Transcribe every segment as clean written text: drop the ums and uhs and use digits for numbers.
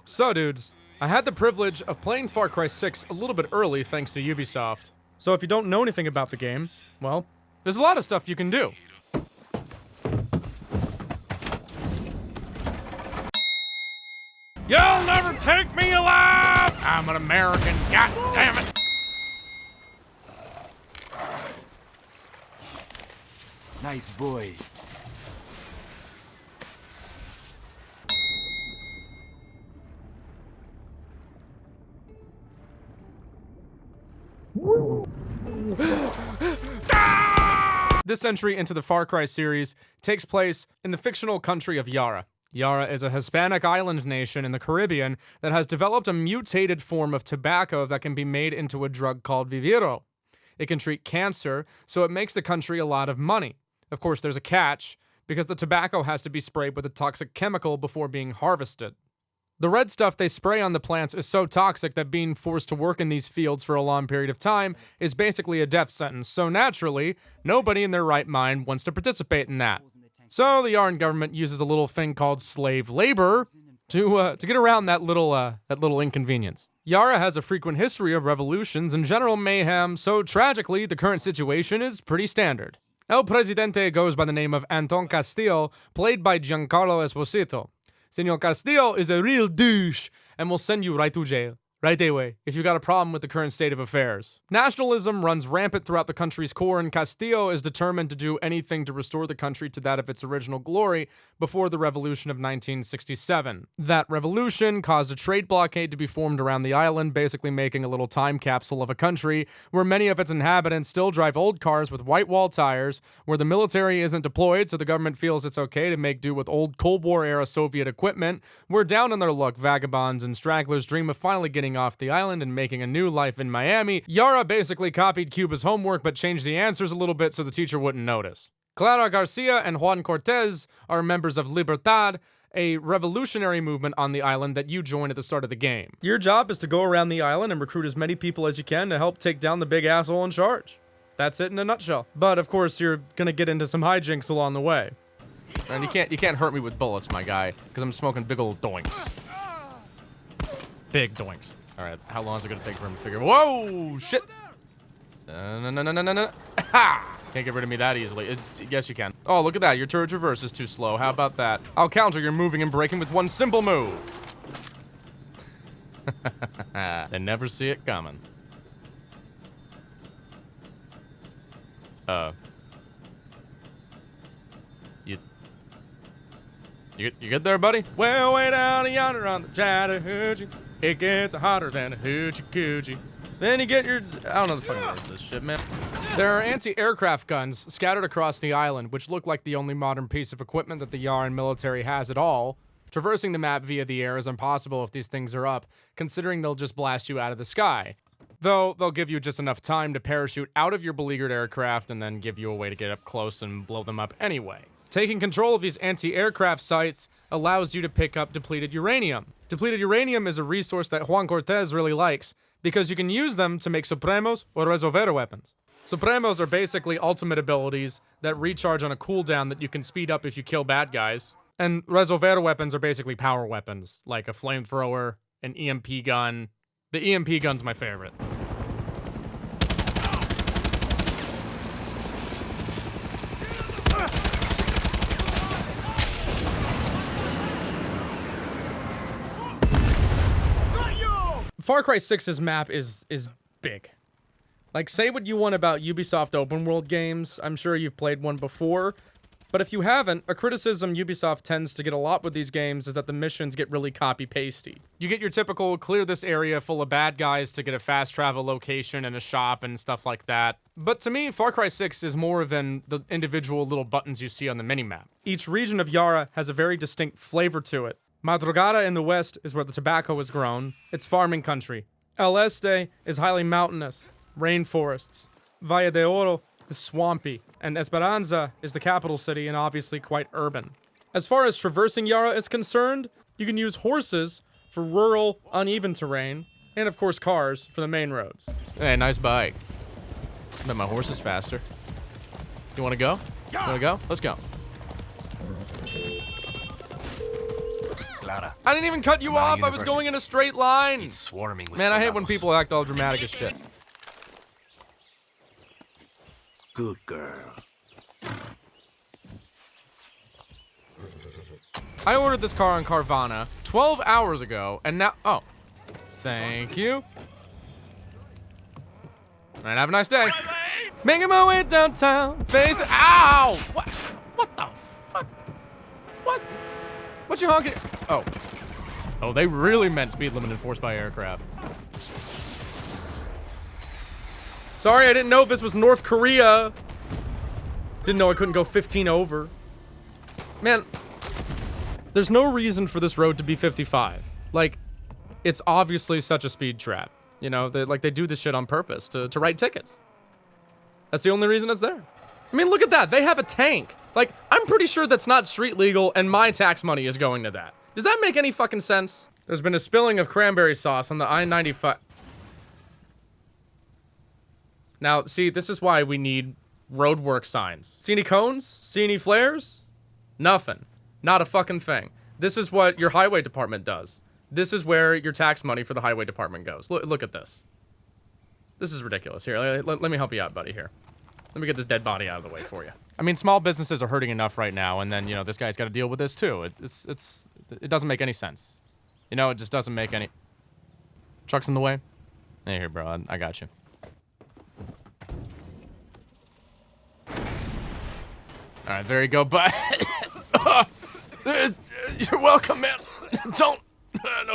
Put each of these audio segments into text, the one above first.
So dudes, I had the privilege of playing Far Cry 6 a little bit early thanks to Ubisoft. So if you don't know anything about the game, well, there's a lot of stuff you can do. You'll never take me alive! I'm an American, god damn it! Nice boy. This entry into the Far Cry series takes place in the fictional country of Yara. Yara is a Hispanic island nation in the Caribbean that has developed a mutated form of tobacco that can be made into a drug called Viviro. It can treat cancer, so it makes the country a lot of money. Of course, there's a catch, because the tobacco has to be sprayed with a toxic chemical before being harvested. The red stuff they spray on the plants is so toxic that being forced to work in these fields for a long period of time is basically a death sentence, so naturally, nobody in their right mind wants to participate in that. So the Yaran government uses a little thing called slave labor to get around that little inconvenience. Yara has a frequent history of revolutions and general mayhem, so tragically, the current situation is pretty standard. El Presidente goes by the name of Anton Castillo, played by Giancarlo Esposito. Senor Castillo is a real douche and will send you right to jail, right away, if you got a problem with the current state of affairs. Nationalism runs rampant throughout the country's core, and Castillo is determined to do anything to restore the country to that of its original glory before the revolution of 1967. That revolution caused a trade blockade to be formed around the island, basically making a little time capsule of a country where many of its inhabitants still drive old cars with white wall tires, where the military isn't deployed so the government feels it's okay to make do with old Cold War era Soviet equipment, where down on their luck vagabonds and stragglers dream of finally getting off the island and making a new life in Miami. Yara basically copied Cuba's homework but changed the answers a little bit so the teacher wouldn't notice. Clara Garcia and Juan Cortez are members of Libertad, a revolutionary movement on the island that you join at the start of the game. Your job is to go around the island and recruit as many people as you can to help take down the big asshole in charge. That's it in a nutshell. But of course, you're gonna get into some hijinks along the way. And you can't hurt me with bullets, my guy, because I'm smoking big old doinks. Big doinks. All right, how long is it gonna take for him to figure? Whoa, shit! No. Ha! Can't get rid of me that easily. Yes, you can. Oh, look at that. Your turret reverse is too slow. How about that? I'll counter your moving and braking with one simple move. They never see it coming. You good there, buddy? Well, way down yonder on the Chattahoochee, it gets hotter than a hoochie coochie. Then you get your... I don't know the fucking words of this shit, man. There are anti-aircraft guns scattered across the island, which look like the only modern piece of equipment that the Yaran military has at all. Traversing the map via the air is impossible if these things are up, considering they'll just blast you out of the sky. Though, they'll give you just enough time to parachute out of your beleaguered aircraft and then give you a way to get up close and blow them up anyway. Taking control of these anti-aircraft sites allows you to pick up depleted uranium. Depleted uranium is a resource that Juan Cortez really likes, because you can use them to make Supremos or Resolver weapons. Supremos are basically ultimate abilities that recharge on a cooldown that you can speed up if you kill bad guys. And Resolver weapons are basically power weapons, like a flamethrower, an EMP gun. The EMP gun's my favorite. Far Cry 6's map is big. Like, say what you want about Ubisoft open world games, I'm sure you've played one before, but if you haven't, a criticism Ubisoft tends to get a lot with these games is that the missions get really copy-pasty. You get your typical clear this area full of bad guys to get a fast travel location and a shop and stuff like that. But to me, Far Cry 6 is more than the individual little buttons you see on the minimap. Each region of Yara has a very distinct flavor to it. Madrugada in the west is where the tobacco is grown. It's farming country. El Este is highly mountainous, rainforests. Valle de Oro is swampy. And Esperanza is the capital city and obviously quite urban. As far as traversing Yara is concerned, you can use horses for rural, uneven terrain, and of course cars for the main roads. Hey, nice bike. Bet my horse is faster. You wanna go? You wanna go? Let's go. Clara. I didn't even cut you Yamaha off. I was going in a straight line. It's swarming with Man, I hate when soldados. people act all dramatic as shit. Good girl. I ordered this car on Carvana 12 hours ago, and now... Oh. Thank you. All right, have a nice day. Making my way downtown. Face... Ow! What the fuck? What? What you honking? Oh. Oh, they really meant speed limit enforced by aircraft. Sorry, I didn't know this was North Korea. Didn't know I couldn't go 15 over. Man, there's no reason for this road to be 55. Like, it's obviously such a speed trap. You know, they do this shit on purpose to write tickets. That's the only reason it's there. I mean, look at that. They have a tank. Like, I'm pretty sure that's not street legal and my tax money is going to that. Does that make any fucking sense? There's been a spilling of cranberry sauce on the I-95. Now, see, this is why we need roadwork signs. See any cones? See any flares? Nothing. Not a fucking thing. This is what your highway department does. This is where your tax money for the highway department goes. Look at this. This is ridiculous. Here, let me help you out, buddy, here. Let me get this dead body out of the way for you. I mean, small businesses are hurting enough right now, and then, you know, this guy's got to deal with this, too. It doesn't make any sense. You know, it just doesn't make any... Truck's in the way? Hey, here, bro, I got you. All right, there you go, bud. You're welcome, man. Don't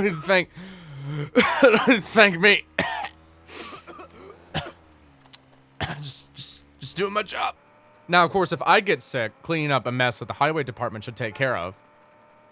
need to thank... don't need to thank me. Just doing my job. Now, of course, if I get sick, cleaning up a mess that the highway department should take care of,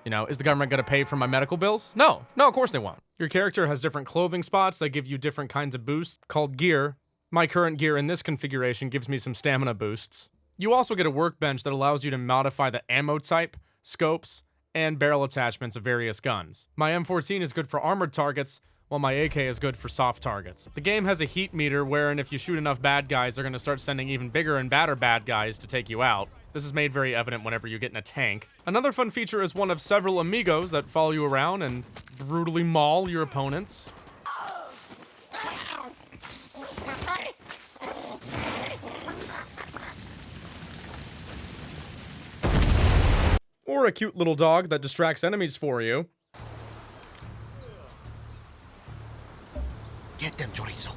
you know, is the government gonna pay for my medical bills? No, of course they won't. Your character has different clothing spots that give you different kinds of boosts called gear. My current gear in this configuration gives me some stamina boosts. You also get a workbench that allows you to modify the ammo type, scopes, and barrel attachments of various guns. My M14 is good for armored targets, while my AK is good for soft targets. The game has a heat meter wherein if you shoot enough bad guys, they're gonna start sending even bigger and badder bad guys to take you out. This is made very evident whenever you get in a tank. Another fun feature is one of several amigos that follow you around and brutally maul your opponents. Or a cute little dog that distracts enemies for you. Get them, chorizo.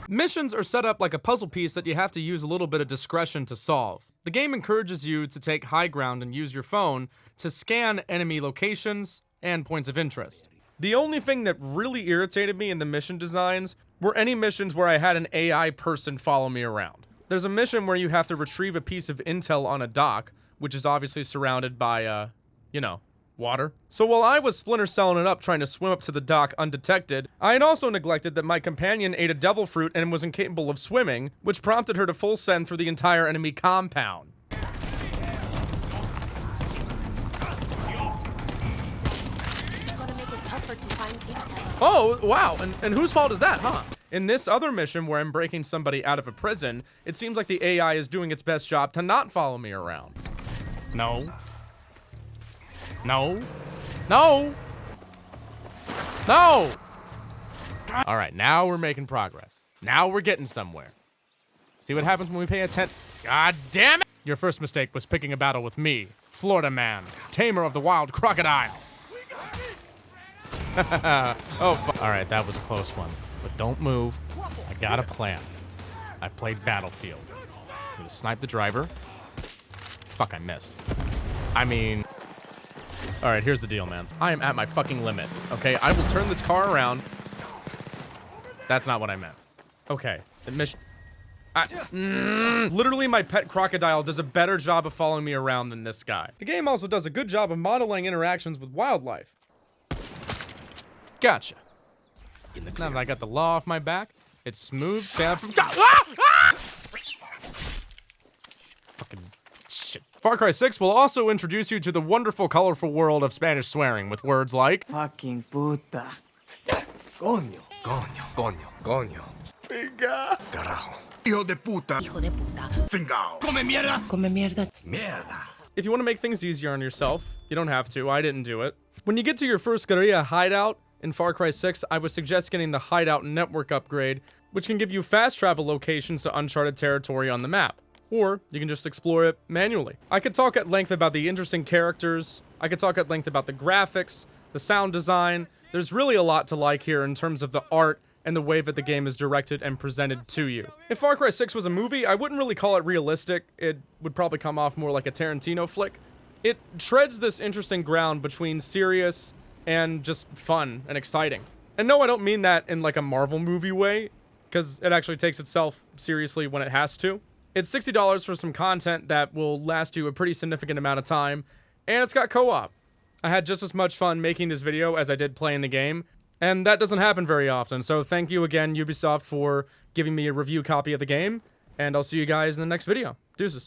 Missions are set up like a puzzle piece that you have to use a little bit of discretion to solve. The game encourages you to take high ground and use your phone to scan enemy locations and points of interest. The only thing that really irritated me in the mission designs were any missions where I had an AI person follow me around. There's a mission where you have to retrieve a piece of intel on a dock, which is obviously surrounded by, you know, water. So while I was Splinter Celling it up trying to swim up to the dock undetected, I had also neglected that my companion ate a devil fruit and was incapable of swimming, which prompted her to full send through the entire enemy compound. Oh, wow, and whose fault is that, huh? In this other mission where I'm breaking somebody out of a prison, it seems like the AI is doing its best job to not follow me around. No. No. No. No. All right, now we're making progress. Now we're getting somewhere. See what happens when we pay attention. God damn it! Your first mistake was picking a battle with me, Florida Man, tamer of the wild crocodile. Oh, fuck. All right, that was a close one. But don't move. I got a plan. I played Battlefield. I'm gonna snipe the driver. Fuck, I missed. I mean... All right, here's the deal, man. I am at my fucking limit, okay? I will turn this car around. That's not what I meant. Okay, the mission... Literally, my pet crocodile does a better job of following me around than this guy. The game also does a good job of modeling interactions with wildlife. Gotcha. Now that I got the law off my back, it's smooth sailing from... Fucking shit. Far Cry 6 will also introduce you to the wonderful, colorful world of Spanish swearing with words like... Fucking puta. Coño. Coño. Coño. Coño. Figa. Carajo. Hijo de puta. Hijo de puta. Cingao. Come mierdas. Come mierda. Mierda. If you want to make things easier on yourself, you don't have to. I didn't do it. When you get to your first guerrilla hideout in Far Cry 6, I would suggest getting the Hideout Network upgrade, which can give you fast travel locations to uncharted territory on the map. Or you can just explore it manually. I could talk at length about the interesting characters. I could talk at length about the graphics, the sound design. There's really a lot to like here in terms of the art and the way that the game is directed and presented to you. If Far Cry 6 was a movie, I wouldn't really call it realistic. It would probably come off more like a Tarantino flick. It treads this interesting ground between serious and just fun and exciting. And no, I don't mean that in like a Marvel movie way, because it actually takes itself seriously when it has to. It's $60 for some content that will last you a pretty significant amount of time, and it's got co-op. I had just as much fun making this video as I did playing the game, and that doesn't happen very often, so thank you again, Ubisoft, for giving me a review copy of the game, and I'll see you guys in the next video. Deuces.